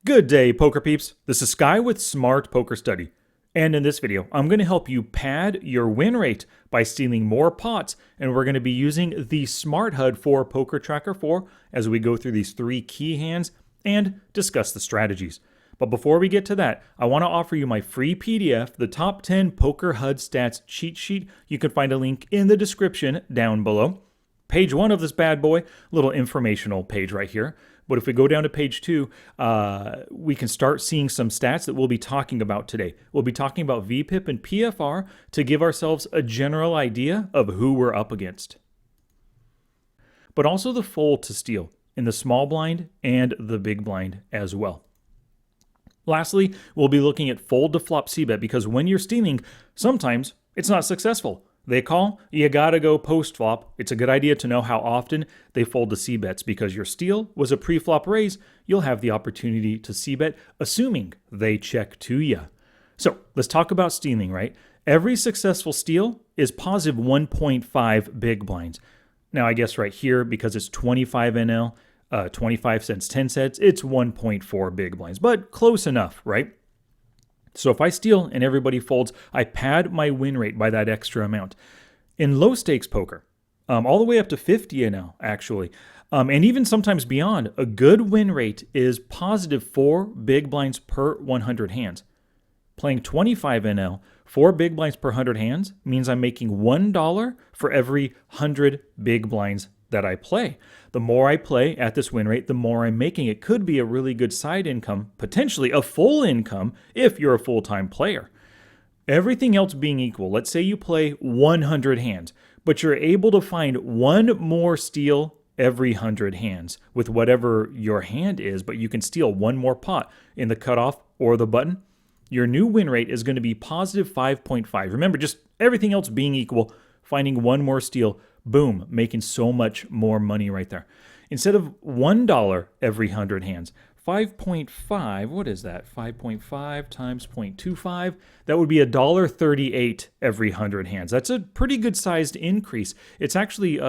Good day, poker peeps. This is Sky with Smart Poker Study. And in this video, I'm going to help you pad your win rate by stealing more pots. And we're going to be using the Smart HUD for PokerTracker 4 as we go through these three key hands and discuss the strategies. But before we get to that, I want to offer you my free PDF, the Top 10 Poker HUD Stats Cheat Sheet. You can find a link in the description down below. Page 1 of this bad boy, little informational page right here. But if we go down to page 2, we can start seeing some stats that we'll be talking about today. We'll be talking about VPIP and PFR to give ourselves a general idea of who we're up against. But also the fold to steal in the small blind and the big blind as well. Lastly, we'll be looking at fold to flop c-bet because when you're stealing, sometimes it's not successful. They call, you gotta go post-flop. It's a good idea to know how often they fold to c-bets because your steal was a pre-flop raise. You'll have the opportunity to c-bet, assuming they check to you. So let's talk about stealing, right? Every successful steal is positive 1.5 big blinds. Now I guess right here, because it's 25 NL, 25 cents, 10 cents, it's 1.4 big blinds, but close enough, right? So if I steal and everybody folds, I pad my win rate by that extra amount. In low stakes poker, all the way up to 50 NL actually, and even sometimes beyond, a good win rate is positive 4 big blinds per 100 hands. Playing 25 NL, 4 big blinds per 100 hands means I'm making $1 for every 100 big blinds that I play. The more I play at this win rate, the more I'm making. It could be a really good side income, potentially a full income if you're a full-time player. Everything else being equal, let's say you play 100 hands, but you're able to find one more steal every 100 hands with whatever your hand is, but you can steal one more pot in the cutoff or the button. Your new win rate is going to be positive 5.5. Remember, just everything else being equal, finding one more steal, boom, making so much more money right there. Instead of $1 every 100 hands, 5.5, what is that? 5.5 times 0.25, that would be $1.38 every 100 hands. That's a pretty good sized increase. It's actually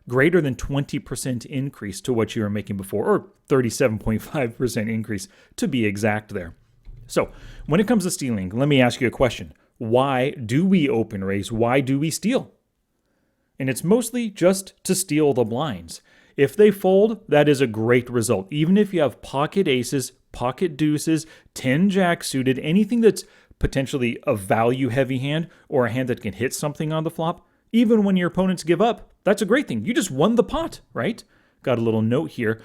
greater than 20% increase to what you were making before, or 37.5% increase to be exact there. So when it comes to stealing, let me ask you a question. Why do we open raise? Why do we steal? And it's mostly just to steal the blinds. If they fold, that is a great result. Even if you have pocket aces, pocket deuces, 10 jack suited, anything that's potentially a value heavy hand or a hand that can hit something on the flop, even when your opponents give up, that's a great thing. You just won the pot, right? Got a little note here.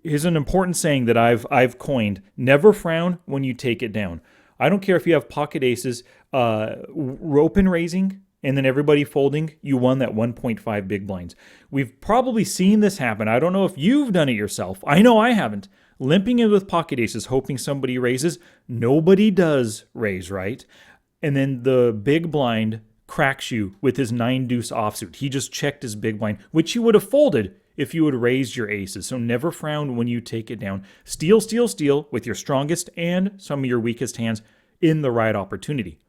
Here's an important saying that I've coined. Never frown when you take it down. I don't care if you have pocket aces, open raising, and then everybody folding, you won that 1.5 big blinds. We've probably seen this happen. I don't know if you've done it yourself. I know I haven't. Limping in with pocket aces, hoping somebody raises. Nobody does raise, right? And then the big blind cracks you with his 9-deuce offsuit. He just checked his big blind, which you would have folded if you had raised your aces. So never frown when you take it down. Steal, steal, steal with your strongest and some of your weakest hands in the right opportunity.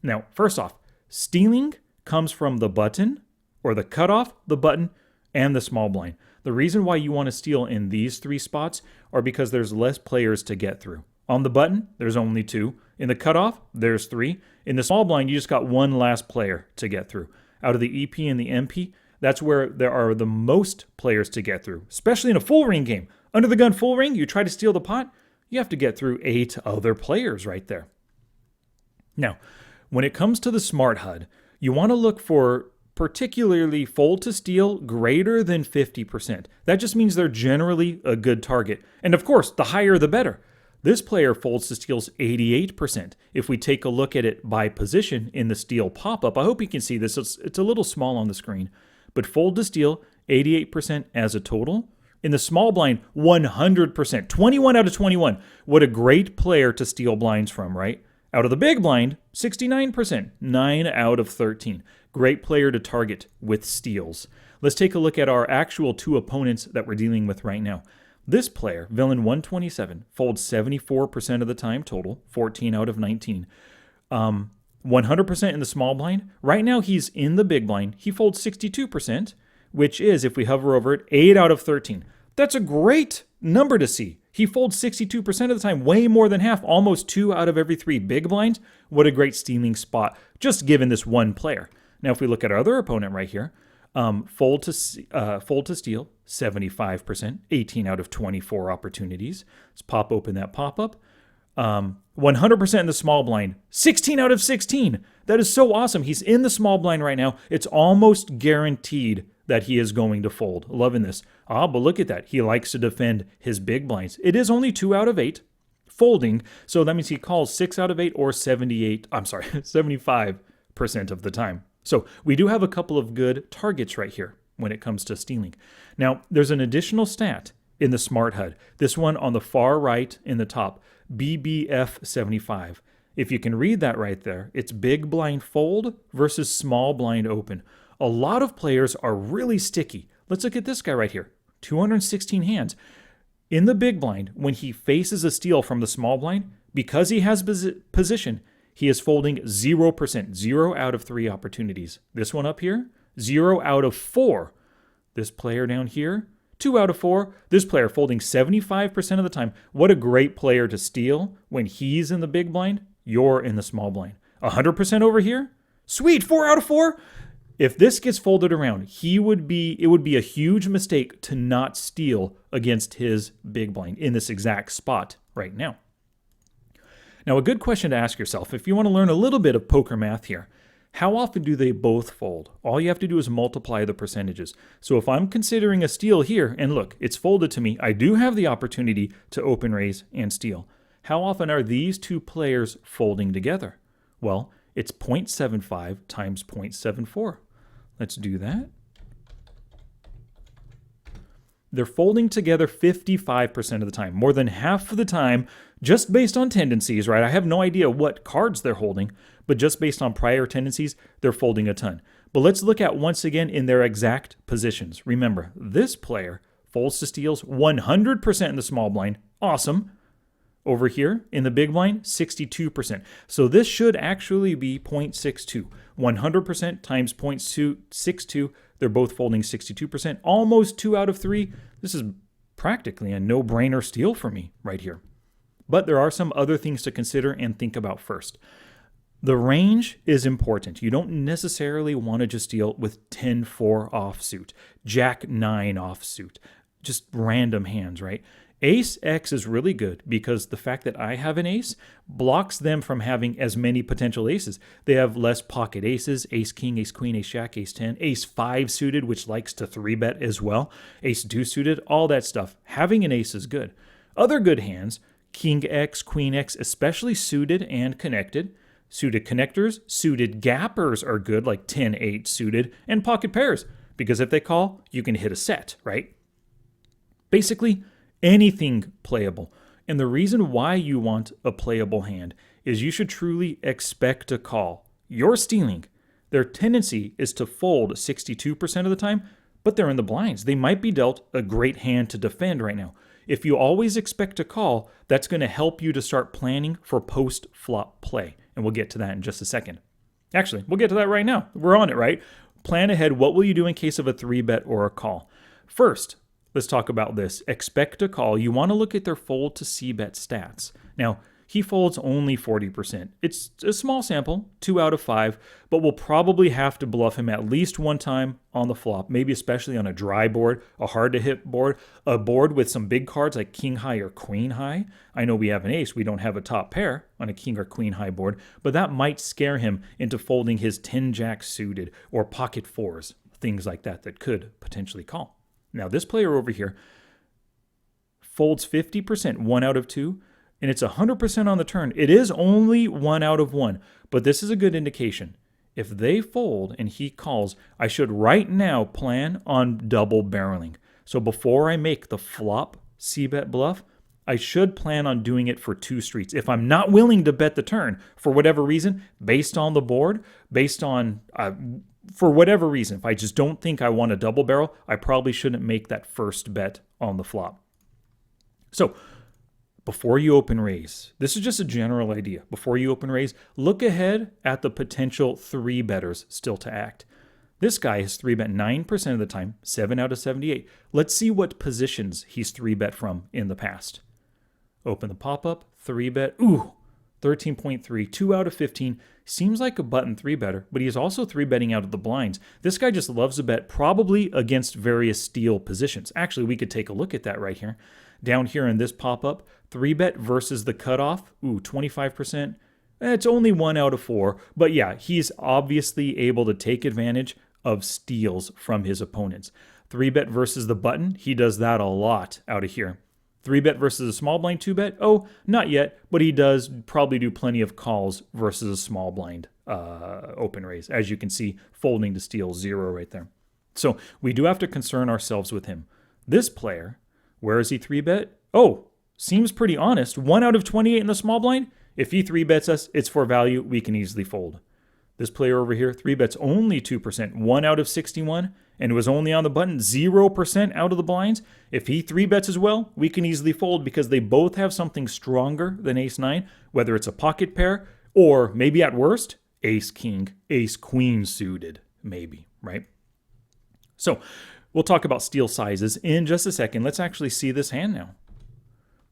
Now, first off, stealing comes from the button or the cutoff, the button, and the small blind. The reason why you want to steal in these three spots are because there's less players to get through. On the button, there's only 2. In the cutoff, there's 3. In the small blind, you just got one last player to get through. Out of the EP and the MP, that's where there are the most players to get through, especially in a full ring game. Under the gun full ring, you try to steal the pot, you have to get through 8 other players right there. Now, when it comes to the Smart HUD, you want to look for particularly fold to steal greater than 50%. That just means they're generally a good target. And of course, the higher the better. This player folds to steals 88%. If we take a look at it by position in the steal pop-up, I hope you can see this. It's a little small on the screen. But fold to steal, 88% as a total. In the small blind, 100%. 21 out of 21. What a great player to steal blinds from, right? Out of the big blind, 69%, 9 out of 13. Great player to target with steals. Let's take a look at our actual 2 opponents that we're dealing with right now. This player, Villain 127, folds 74% of the time total, 14 out of 19. 100% in the small blind. Right now he's in the big blind. He folds 62%, which is, if we hover over it, 8 out of 13. That's a great number to see. He folds 62% of the time, way more than half, almost 2 out of every 3 big blinds. What a great stealing spot, just given this one player. Now, if we look at our other opponent right here, fold to steal, 75%, 18 out of 24 opportunities. Let's pop open that pop-up. 100% in the small blind, 16 out of 16. That is so awesome. He's in the small blind right now. It's almost guaranteed that he is going to fold. Loving this. But look at that. He likes to defend his big blinds. It is only 2 out of 8 folding, so that means he calls 6 out of 8 or 75% of the time. So we do have a couple of good targets right here when it comes to stealing. Now, there's an additional stat in the Smart HUD. This one on the far right in the top, BBF75. If you can read that right there, it's big blind fold versus small blind open. A lot of players are really sticky. Let's look at this guy right here, 216 hands. In the big blind, when he faces a steal from the small blind, because he has position, he is folding 0%, 0 out of 3 opportunities. This one up here, 0 out of 4. This player down here, 2 out of 4. This player folding 75% of the time. What a great player to steal when he's in the big blind, you're in the small blind. 100% over here? Sweet, 4 out of 4. If this gets folded around, it would be a huge mistake to not steal against his big blind in this exact spot right now. Now, a good question to ask yourself, if you want to learn a little bit of poker math here, how often do they both fold? All you have to do is multiply the percentages. So if I'm considering a steal here, and look, it's folded to me, I do have the opportunity to open raise and steal. How often are these two players folding together? Well, it's 0.75 times 0.74. Let's do that. They're folding together 55% of the time, more than half of the time, just based on tendencies, right? I have no idea what cards they're holding, but just based on prior tendencies, they're folding a ton. But let's look at once again in their exact positions. Remember, this player folds to steals 100% in the small blind. Awesome. Over here in the big blind, 62%. So this should actually be 0.62. 100% times 0.62. They're both folding 62%. Almost 2 out of 3. This is practically a no-brainer steal for me right here. But there are some other things to consider and think about first. The range is important. You don't necessarily want to just deal with 10-4 offsuit, Jack-9 offsuit, just random hands, right? Ace-X is really good because the fact that I have an ace blocks them from having as many potential aces. They have less pocket aces, ace-king, ace-queen, ace-jack, ace-10, ace-5 suited, which likes to 3-bet as well, ace-deuce suited, all that stuff. Having an ace is good. Other good hands, king-X, queen-X, especially suited and connected. Suited connectors, suited gappers are good, like 10-8 suited, and pocket pairs, because if they call, you can hit a set, right? Basically, anything playable. And the reason why you want a playable hand is you should truly expect a call. You're stealing. Their tendency is to fold 62% of the time, but they're in the blinds. They might be dealt a great hand to defend right now. If you always expect a call, that's going to help you to start planning for post-flop play. And we'll get to that in just a second. Actually, we'll get to that right now. We're on it, right? Plan ahead. What will you do in case of a 3-bet or a call? First, let's talk about this. Expect a call. You want to look at their fold to c-bet stats. Now, he folds only 40%. It's a small sample, 2 out of 5, but we'll probably have to bluff him at least one time on the flop, maybe especially on a dry board, a hard-to-hit board, a board with some big cards like king high or queen high. I know we have an ace. We don't have a top pair on a king or queen high board, but that might scare him into folding his 10-jack suited or pocket fours, things like that that could potentially call. Now, this player over here folds 50%, 1 out of 2, and it's 100% on the turn. It is only 1 out of 1, but this is a good indication. If they fold and he calls, I should right now plan on double barreling. So before I make the flop c-bet bluff, I should plan on doing it for 2 streets. If I'm not willing to bet the turn for whatever reason, based on the board, based on for whatever reason, if I just don't think I want a double barrel, I probably shouldn't make that first bet on the flop. So before you open raise, this is just a general idea. Before you open raise, look ahead at the potential 3-betters still to act. This guy has 3-bet 9% of the time, 7 out of 78. Let's see what positions he's 3-bet from in the past. Open the pop-up, 3-bet, ooh, 13.3, 2 out of 15. Seems like a button 3-better, but he's also 3-betting out of the blinds. This guy just loves to bet, probably against various steal positions. Actually, we could take a look at that right here. Down here in this pop-up, 3-bet versus the cutoff, ooh, 25%. It's only 1 out of 4, but yeah, he's obviously able to take advantage of steals from his opponents. 3-bet versus the button, he does that a lot out of here. 3-bet versus a small blind 2-bet, oh, not yet, but he does probably do plenty of calls versus a small blind open raise. As you can see, folding to steal 0 right there. So we do have to concern ourselves with him. This player, where is he 3-bet? Oh, seems pretty honest. 1 out of 28 in the small blind. If he 3-bets us, it's for value. We can easily fold. This player over here, 3-bets only 2%, 1 out of 61, and was only on the button, 0% out of the blinds. If he 3-bets as well, we can easily fold because they both have something stronger than ace-9, whether it's a pocket pair or maybe at worst, ace-king, ace-queen suited, maybe, right? So we'll talk about steal sizes in just a second. Let's actually see this hand now.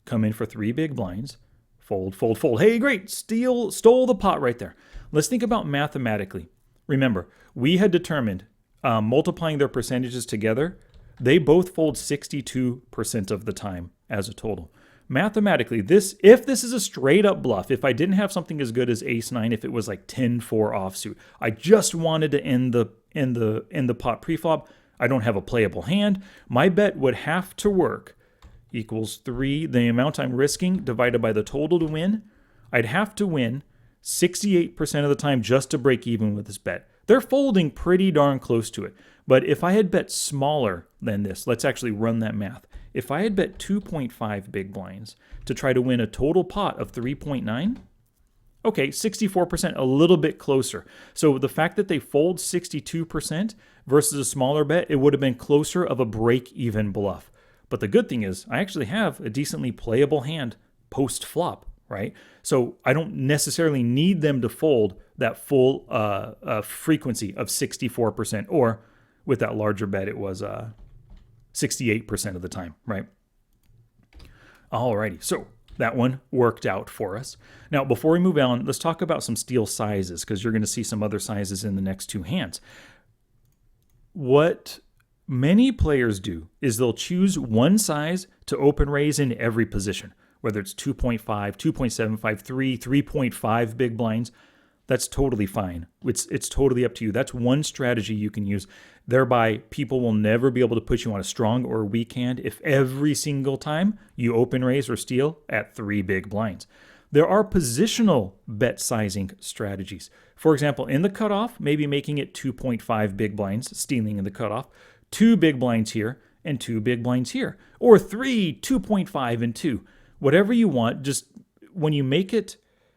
Come in for 3 big blinds. Fold, fold, fold. Hey, great. Stole the pot right there. Let's think about mathematically. Remember, we had determined multiplying their percentages together, they both fold 62% of the time as a total. Mathematically, if this is a straight up bluff, if I didn't have something as good as ace-9, if it was like 10-4 offsuit, I just wanted to end the pot preflop, I don't have a playable hand, my bet would have to work equals 3, the amount I'm risking divided by the total to win. I'd have to win 68% of the time just to break even with this bet. They're folding pretty darn close to it. But if I had bet smaller than this, let's actually run that math. If I had bet 2.5 big blinds to try to win a total pot of 3.9, okay, 64%, a little bit closer. So the fact that they fold 62% versus a smaller bet, it would have been closer of a break-even bluff. But the good thing is I actually have a decently playable hand post-flop, right? So I don't necessarily need them to fold that full frequency of 64%, or with that larger bet, it was 68% of the time, right? Alrighty, so that one worked out for us. Now, before we move on, let's talk about some steal sizes, because you're going to see some other sizes in the next 2 hands. What many players do is they'll choose one size to open raise in every position, whether it's 2.5, 2.75, 3, 3.5 big blinds. That's totally fine. It's totally up to you. That's one strategy you can use. Thereby, people will never be able to put you on a strong or weak hand if every single time you open raise or steal at 3 big blinds. There are positional bet sizing strategies. For example, in the cutoff, maybe making it 2.5 big blinds, stealing in the cutoff, 2 big blinds here, and 2 big blinds here. Or 3, 2.5, and 2. Whatever you want, just when you make it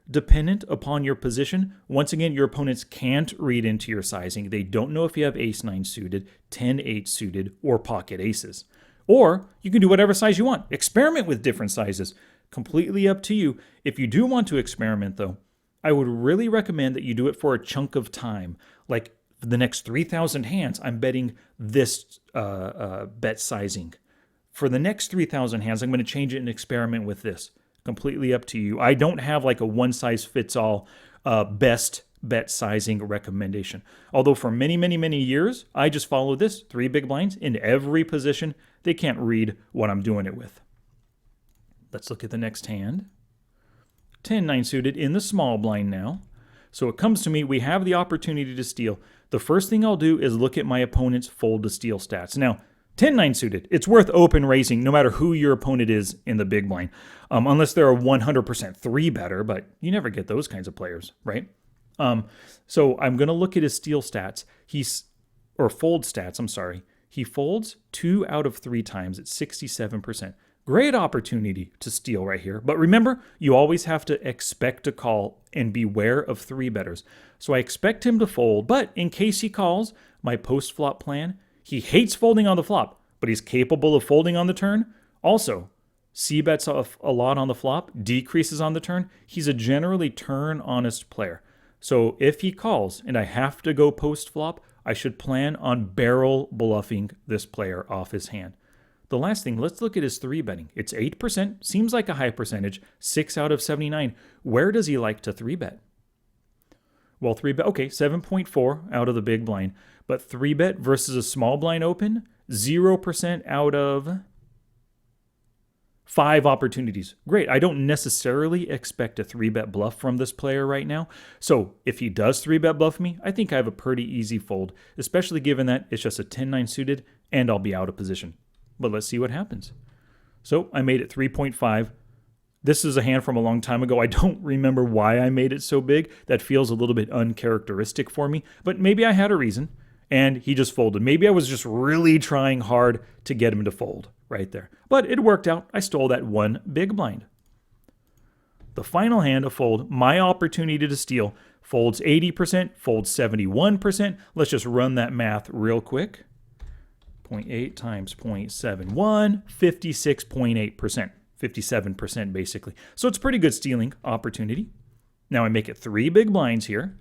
dependent upon your position, once again, your opponents can't read into your sizing. They don't know if you have ace-9 suited, 10-8 suited, or pocket aces. Or you can do whatever size you want. Experiment with different sizes. Completely up to you. If you do want to experiment, though, I would really recommend that you do it for a chunk of time. Like for the next 3,000 hands, I'm betting this bet sizing. For the next 3,000 hands, I'm going to change it and experiment with this. Completely up to you. I don't have like a one-size-fits-all best bet sizing recommendation. Although for many, many, many years, I just follow this. 3 big blinds in every position. They can't read what I'm doing it with. Let's look at the next hand. 10-9 suited in the small blind now. So it comes to me, we have the opportunity to steal. The first thing I'll do is look at my opponent's fold to steal stats. Now, 10-9 suited, it's worth open raising no matter who your opponent is in the big blind. Unless they're a 100% 3-better, but you never get those kinds of players, right? So I'm going to look at his steal stats. Or fold stats, I'm sorry. He folds 2 out of 3 times at 67%. Great opportunity to steal right here. But remember, you always have to expect a call and beware of 3-betters. So I expect him to fold, but in case he calls, my post-flop plan, he hates folding on the flop, but he's capable of folding on the turn. Also, c-bets a lot on the flop, decreases on the turn. He's a generally turn-honest player. So if he calls and I have to go post-flop, I should plan on barrel bluffing this player off his hand. The last thing, let's look at his 3-betting. It's 8%, seems like a high percentage, 6 out of 79. Where does he like to 3-bet? Well, 3-bet, okay, 7.4 out of the big blind. But 3-bet versus a small blind open, 0% out of 5 opportunities. Great, I don't necessarily expect a 3-bet bluff from this player right now. So if he does 3-bet bluff me, I think I have a pretty easy fold, especially given that it's just a 10-9 suited and I'll be out of position. But let's see what happens. So I made it 3.5. This is a hand from a long time ago. I don't remember why I made it so big. That feels a little bit uncharacteristic for me, but maybe I had a reason and he just folded. Maybe I was just really trying hard to get him to fold right there. But it worked out. I stole that one big blind. The final hand, a fold, my opportunity to steal, folds 80%, folds 71%. Let's just run that math real quick. 0.8 times 0.71, 56.8%, 57% basically. So it's a pretty good stealing opportunity. Now I make it 3 big blinds here.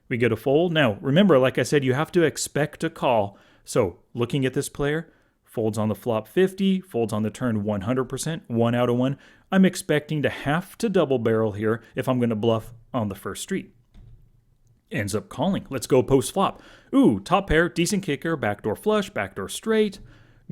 We get a fold. Now remember, like I said, you have to expect a call. So looking at this player, folds on the flop 50, folds on the turn 100%, 1 out of 1. I'm expecting to have to double barrel here if I'm going to bluff on the first street. Ends up calling. Let's go post flop. Ooh, top pair, decent kicker, backdoor flush, backdoor straight.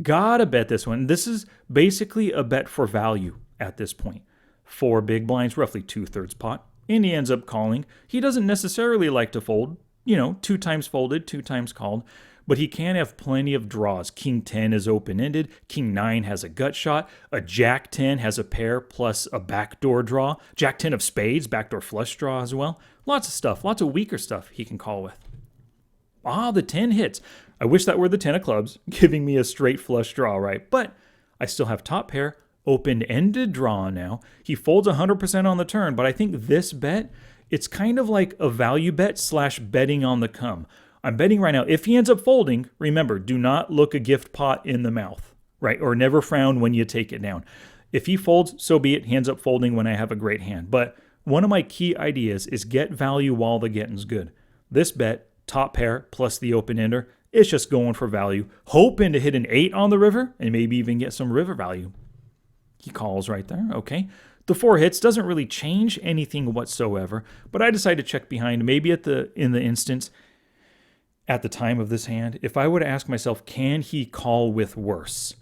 Gotta bet this one. This is basically a bet for value at this point. 4 big blinds, roughly 2/3 pot. And he ends up calling. He doesn't necessarily like to fold. 2 times folded, 2 times called. But he can have plenty of draws. King 10 is open-ended. King 9 has a gut shot. A Jack 10 has a pair plus a backdoor draw. Jack 10 of spades, backdoor flush draw as well. Lots of stuff, lots of weaker stuff he can call with. Ah, the 10 hits. I wish that were the 10 of clubs, giving me a straight flush draw, right? But I still have top pair, open-ended draw now. He folds 100% on the turn, but I think this bet, it's kind of like a value bet / betting on the come. I'm betting right now, if he ends up folding, remember, do not look a gift pot in the mouth, right? Or never frown when you take it down. If he folds, so be it. He ends up folding when I have a great hand. But one of my key ideas is get value while the getting's good. This bet, top pair plus the open-ender, it's just going for value, hoping to hit an 8 on the river and maybe even get some river value. He calls right there, okay. The 4 hits doesn't really change anything whatsoever, but I decided to check behind, maybe in the instance, at the time of this hand, if I would ask myself, can he call with worse?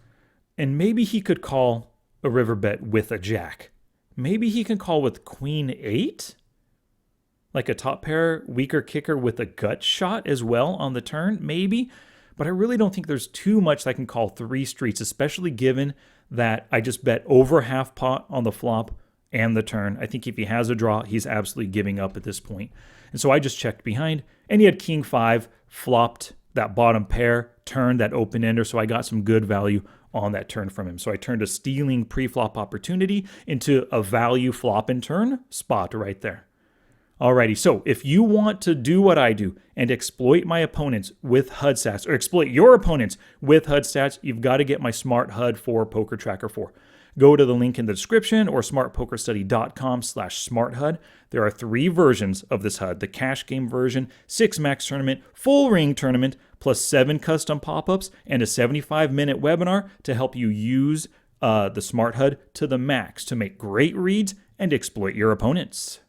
And maybe he could call a river bet with a jack. Maybe he can call with queen 8? Like a top pair weaker kicker with a gut shot as well on the turn, maybe. But I really don't think there's too much that I can call 3 streets, especially given that I just bet over half pot on the flop and the turn. I think if he has a draw, he's absolutely giving up at this point. And so I just checked behind, and he had king 5, flopped that bottom pair, turned that open-ender, so I got some good value on that turn from him. So I turned a stealing pre-flop opportunity into a value flop and turn spot right there. Alrighty, so if you want to do what I do and exploit my opponents with HUD stats, or exploit your opponents with HUD stats, you've got to get my Smart HUD for PokerTracker 4. Go to the link in the description or smartpokerstudy.com/smarthud. There are 3 versions of this HUD: the cash game version, 6 max tournament, full ring tournament, plus 7 custom pop-ups and a 75-minute webinar to help you use the Smart HUD to the max to make great reads and exploit your opponents.